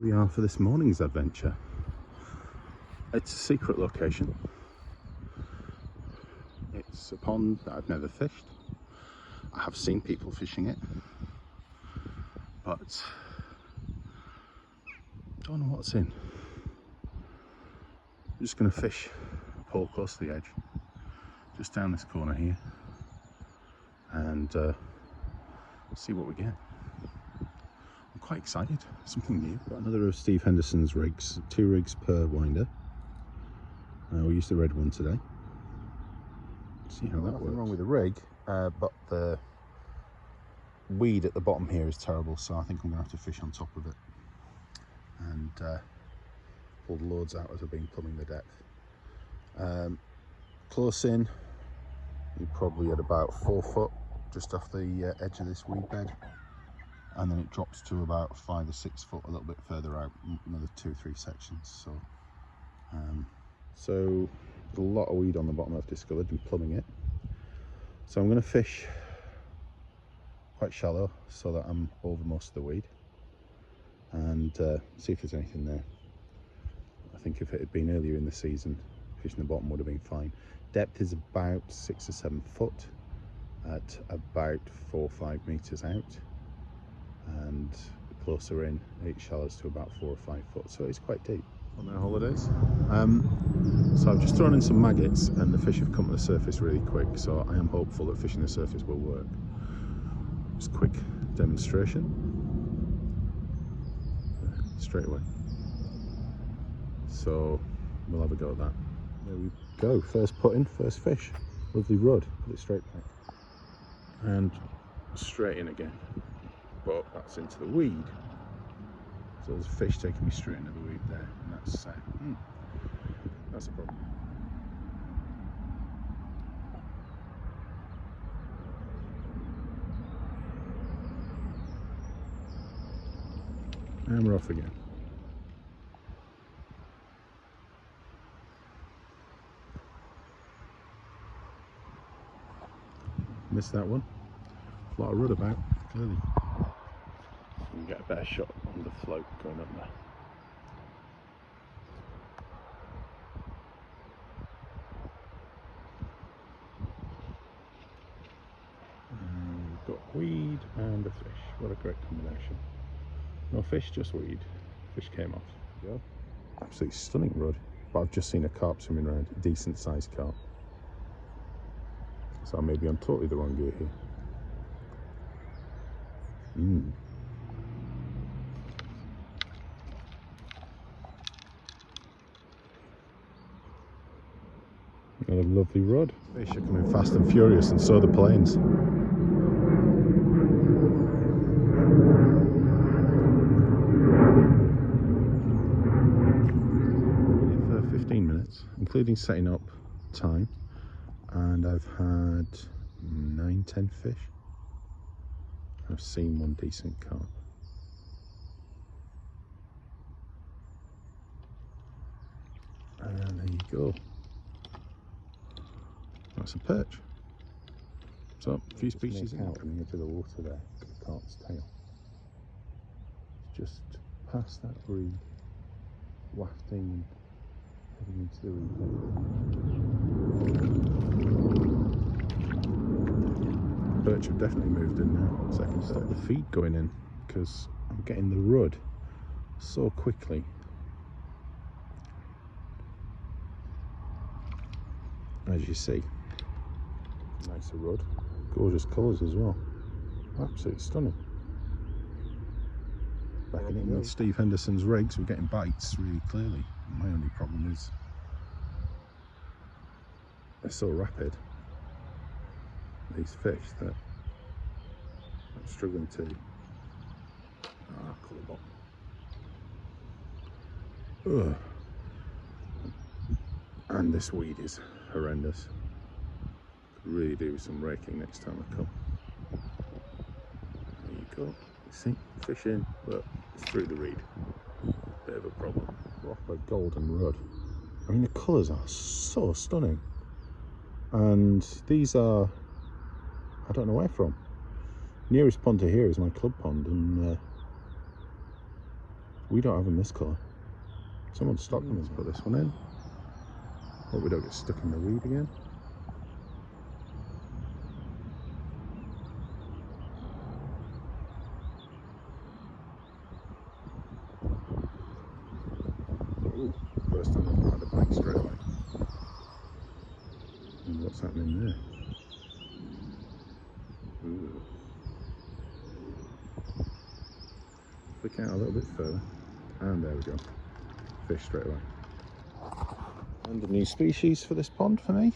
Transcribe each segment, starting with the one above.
We are for this morning's adventure. It's a secret location. It's a pond that I've never fished. I have seen people fishing it, but don't know what's in. I'm just going to fish a pole close to the edge, just down this corner here, and see what we get. I'm quite excited, something new. Got another of Steve Henderson's rigs, 2 rigs per winder. We used the red one today. See how that works. Nothing wrong with the rig, but the weed at the bottom here is terrible, so I think I'm going to have to fish on top of it and pull the loads out as I've been plumbing the depth. Close in, you're probably at about 4 foot just off the edge of this weed bed, and then it drops to about 5 or 6 foot a little bit further out, another 2 or 3 sections. So there's a lot of weed on the bottom I've discovered and plumbing it. So I'm going to fish quite shallow so that I'm over most of the weed and see if there's anything there. I think if it had been earlier in the season, fishing the bottom would have been fine. Depth is about 6 or 7 foot at about 4 or 5 meters out, and closer in it shallows to about 4 or 5 foot, so it's quite deep. On their holidays, so I've just thrown in some maggots and the fish have come to the surface really quick, so I am hopeful that fishing the surface will work. Just a quick demonstration straight away, so we'll have a go at that. There we go, first put in, first fish. Lovely rod, put it straight back and straight in again, but that's into the weed. So there's a fish taking me straight into the weed there, and that's a problem. And we're off again. Missed that one. A lot of rud about, clearly. You can get a better shot on the float going up there. And we've got weed and a fish. What a great combination. No fish, just weed. Fish came off. There you go. Absolutely stunning rod. But I've just seen a carp swimming around, a decent sized carp. So I may be on totally the wrong gear here. Another lovely rod. Fish are coming fast and furious, and so are the planes. For 15 minutes, including setting up time, and I've had 9-10 fish. I've seen one decent carp. And there you go. That's a perch. So, a few species out coming into the water there. The carp's tail. It's just past that reed, wafting and heading into the reed. Perch have definitely moved in now. So I can stop the feed going in because I'm getting the rud so quickly. As you see, nicer rod, gorgeous colours as well, absolutely stunning. Back in it with Steve Henderson's rigs, we're getting bites really clearly. My only problem is they're so rapid, these fish, that I'm struggling to colour bottom. And this weed is horrendous. Could really do with some raking next time I come. There you go. You see, fish in, but it's through the reed. Bit of a problem. Proper golden rod. I mean, the colours are so stunning. And these are, I don't know where from. Nearest pond to here is my club pond, and We don't have them this colour. Someone stocked them. Let's put this one in. Hope we don't get stuck in the weed again. Ooh, first time I've had a bite straight away. And what's happening there? Ooh. Flick out a little bit further. And there we go. Fish straight away. And a new species for this pond for me.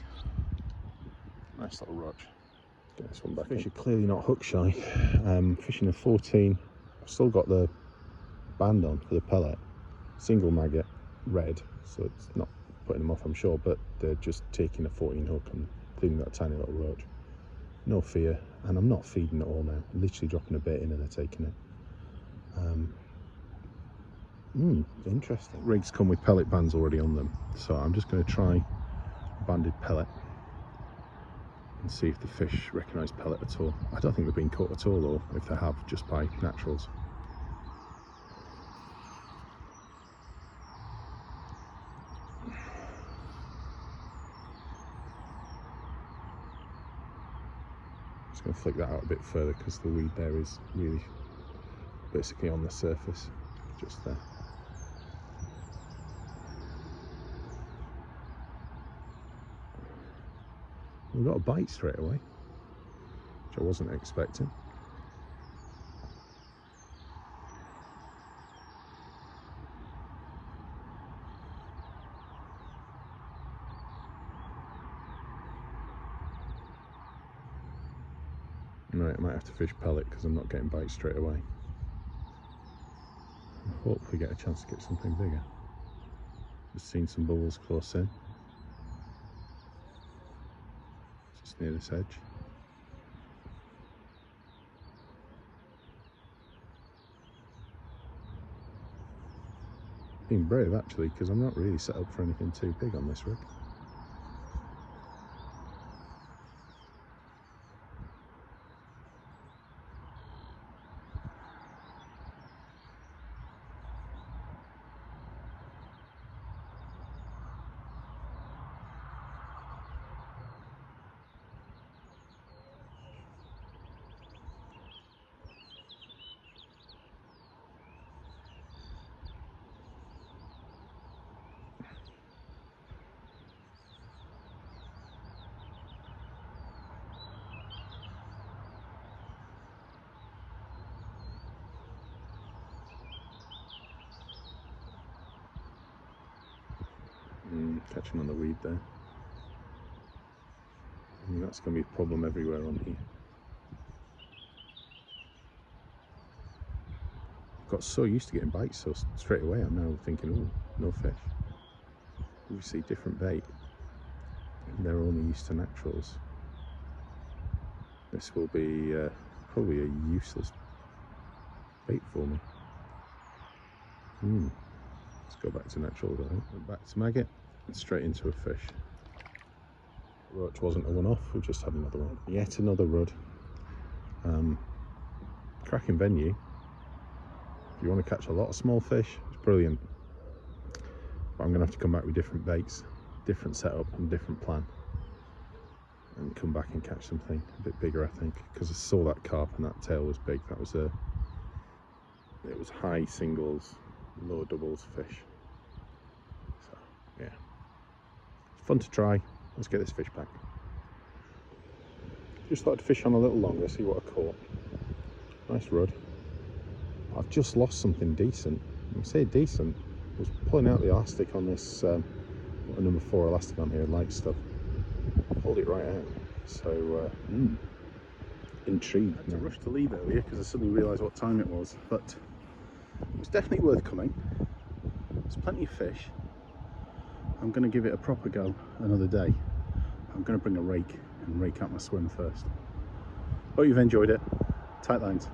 Nice little roach. Get this one back. Fish are clearly not hook shy. Fishing a 14. I've still got the band on for the pellet. Single maggot, red, so it's not putting them off, I'm sure, but they're just taking a 14 hook and cleaning that tiny little roach. No fear, and I'm not feeding at all now. I'm literally dropping a bait in and they're taking it. Interesting. Rigs come with pellet bands already on them, so I'm just going to try banded pellet and see if the fish recognise pellet at all. I don't think they've been caught at all, or if they have, just by naturals. Just going to flick that out a bit further because the weed there is really basically on the surface, just there. We got a bite straight away, which I wasn't expecting. Right, I might have to fish pellet because I'm not getting bites straight away. I hope we get a chance to get something bigger. Just seen some bubbles close in. Just near this edge. Being brave actually, because I'm not really set up for anything too big on this rig. Catching on the weed there. I mean, that's going to be a problem everywhere on here. I've got so used to getting bites, so straight away I'm now thinking, oh, no fish. Obviously different bait. And they're only used to naturals. This will be probably a useless bait for me. Let's go back to naturals, I think. Back to maggot and straight into a fish. Roach wasn't a one-off, we just had another one. Yet another rud. Cracking venue. If you want to catch a lot of small fish, it's brilliant. But I'm going to have to come back with different baits, different setup and different plan. And come back and catch something a bit bigger, I think. Because I saw that carp and that tail was big. That was it was high singles, low doubles fish. So, yeah. Fun to try. Let's get this fish back. Just thought I'd fish on a little longer, see what I caught. Nice rud. I've just lost something decent. When I say decent, I was pulling out the elastic on this number 4 elastic on here, light stuff. Pulled it right out. So, intrigued. I had to rush to leave earlier because I suddenly realised what time it was, but it was definitely worth coming. There's plenty of fish. I'm going to give it a proper go another day. I'm going to bring a rake and rake out my swim first. Hope you've enjoyed it. Tight lines.